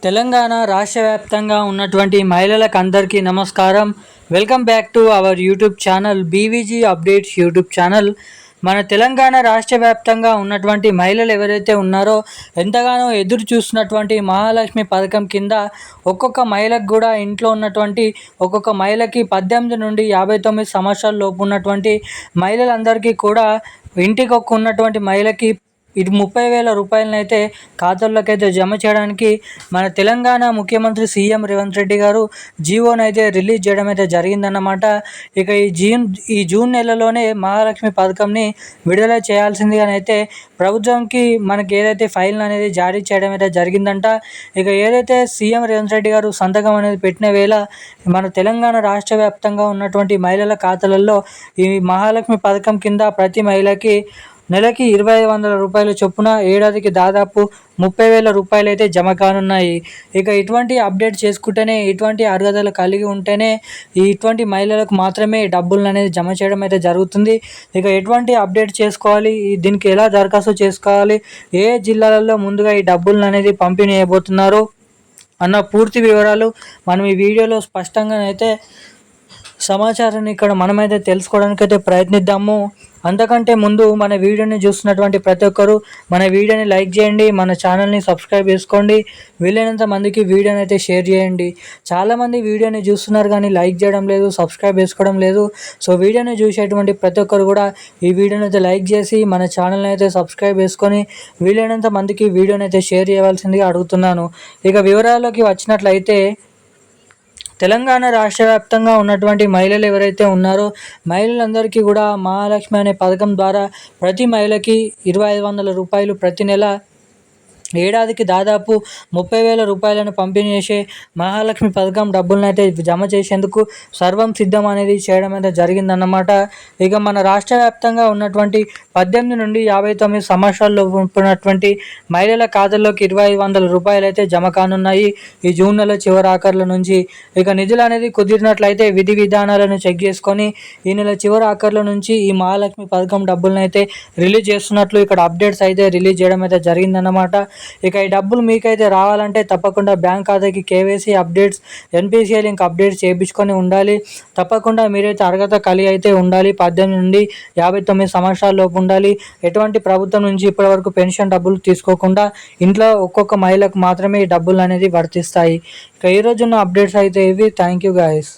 తెలంగాణ రాష్ట్ర వ్యాప్తంగా ఉన్నటువంటి మహిళలకు అందరికీ నమస్కారం. Welcome back to our YouTube channel BVG updates YouTube channel. మన తెలంగాణ రాష్ట్ర వ్యాప్తంగా ఉన్నటువంటి మహిళలు ఎవరైతే ఉన్నారో ఎంతగానో ఎదురు చూస్తున్నటువంటి మహాలక్ష్మి పథకం కింద ఒక్కొక్క మహిళకు కూడా ఇంట్లో ఉన్నటువంటి ఒక్కొక్క మహిళకి 18 నుండి 59 సంవత్సరాల లోపు ఉన్నటువంటి మహిళలందరికీ కూడా ఇంటికి ఉన్నటువంటి మహిళకి ఇది 30,000 రూపాయలనైతే ఖాతాల్లోకైతే జమ చేయడానికి మన తెలంగాణ ముఖ్యమంత్రి సీఎం రేవంత్ రెడ్డి గారు జీవోనైతే రిలీజ్ చేయడం అయితే జరిగిందన్నమాట. ఇక ఈ జూన్ నెలలోనే మహాలక్ష్మి పథకంని విడుదల చేయాల్సిందిగానైతే ప్రభుత్వంకి మనకి ఏదైతే ఫైల్ అనేది జారీ చేయడం అయితే జరిగిందంట. ఇక ఏదైతే సీఎం రేవంత్ రెడ్డి గారు సంతకం అనేది పెట్టిన వేళ మన తెలంగాణ రాష్ట్ర వ్యాప్తంగా ఉన్నటువంటి మహిళల ఖాతాలలో ఈ మహాలక్ష్మి పథకం కింద ప్రతి మహిళకి నెలకి 2,500 రూపాయల చొప్పున ఏడాదికి దాదాపు 30,000 రూపాయలు అయితే జమ కానున్నాయి. ఇక ఇటువంటి అప్డేట్ చేసుకుంటేనే, ఇటువంటి అర్హతలు కలిగి ఉంటేనే ఇటువంటి మహిళలకు మాత్రమే డబ్బులు అనేది జమ చేయడం అయితే జరుగుతుంది. ఇక ఎటువంటి అప్డేట్ చేసుకోవాలి, దీనికి ఎలా దరఖాస్తు చేసుకోవాలి, ఏ జిల్లాలలో ముందుగా ఈ డబ్బులను అనేది పంపిణీ చేయబోతున్నారు అన్న పూర్తి వివరాలు మనం ఈ వీడియోలో స్పష్టంగానైతే సమాచారాన్ని ఇక్కడ మనమైతే తెలుసుకోవడానికి అయితే ప్రయత్నిద్దాము. అంతకంటే ముందు మన వీడియోని చూస్తున్నటువంటి ప్రతి ఒక్కరు మన వీడియోని లైక్ చేయండి, మన ఛానల్ని సబ్స్క్రైబ్ చేసుకోండి, వీలైనంత మందికి వీడియోని అయితే షేర్ చేయండి. చాలామంది వీడియోని చూస్తున్నారు కానీ లైక్ చేయడం లేదు, సబ్స్క్రైబ్ చేసుకోవడం లేదు. సో వీడియోని చూసేటువంటి ప్రతి ఒక్కరు కూడా ఈ వీడియోని అయితే లైక్ చేసి మన ఛానల్ని అయితే సబ్స్క్రైబ్ చేసుకొని వీలైనంత మందికి వీడియోని అయితే షేర్ చేయవలసిందిగా అడుగుతున్నాను. ఇక వివరాల్లోకి వచ్చినట్లయితే తెలంగాణ రాష్ట్ర వ్యాప్తంగా ఉన్నటువంటి మహిళలు ఎవరైతే ఉన్నారో మహిళలందరికీ కూడా మహాలక్ష్మి అనే పథకం ద్వారా ప్రతి మహిళకి 2,500 రూపాయలు ప్రతి నెల ఏడాదికి దాదాపు 30,000 రూపాయలను పంపిణీ చేసే మహాలక్ష్మి పథకం డబ్బులను అయితే జమ చేసేందుకు సర్వం సిద్ధం అనేది చేయడం అయితే జరిగిందన్నమాట. ఇక మన రాష్ట్ర వ్యాప్తంగా ఉన్నటువంటి 18 నుండి 59 సంవత్సరాల్లో ఉన్నటువంటి మహిళల ఖాతాల్లోకి 2,500 రూపాయలు అయితే జమ కానున్నాయి ఈ జూన్ నెల చివరి ఆఖరుల నుంచి. ఇక నిధులు అనేది కుదిరినట్లయితే విధి విధానాలను చెక్ చేసుకొని ఈ నెల చివరి ఆఖరుల నుంచి ఈ మహాలక్ష్మి పథకం డబ్బులను అయితే రిలీజ్ చేస్తున్నట్లు ఇక్కడ అప్డేట్స్ అయితే రిలీజ్ చేయడం అయితే జరిగిందన్నమాట. ఇక ఈ డబ్బులు మీకైతే రావాలంటే తప్పకుండా బ్యాంక్ ఖాతాకి KYC updates, NPCI link updates చేయించుకొని ఉండాలి. తప్పకుండా మీరైతే అర్హత కలిగి అయితే ఉండాలి. 18 నుండి 59 సంవత్సరాల లోపు ఉండాలి. ఎటువంటి ప్రభుత్వం నుంచి ఇప్పటివరకు పెన్షన్ డబ్బులు తీసుకోకుండా ఇంట్లో ఒక్కొక్క మహిళకు మాత్రమే ఈ డబ్బులు అనేది వర్తిస్తాయి. ఇక ఈరోజున్న అప్డేట్స్ అయితే ఇవి. Thank you guys.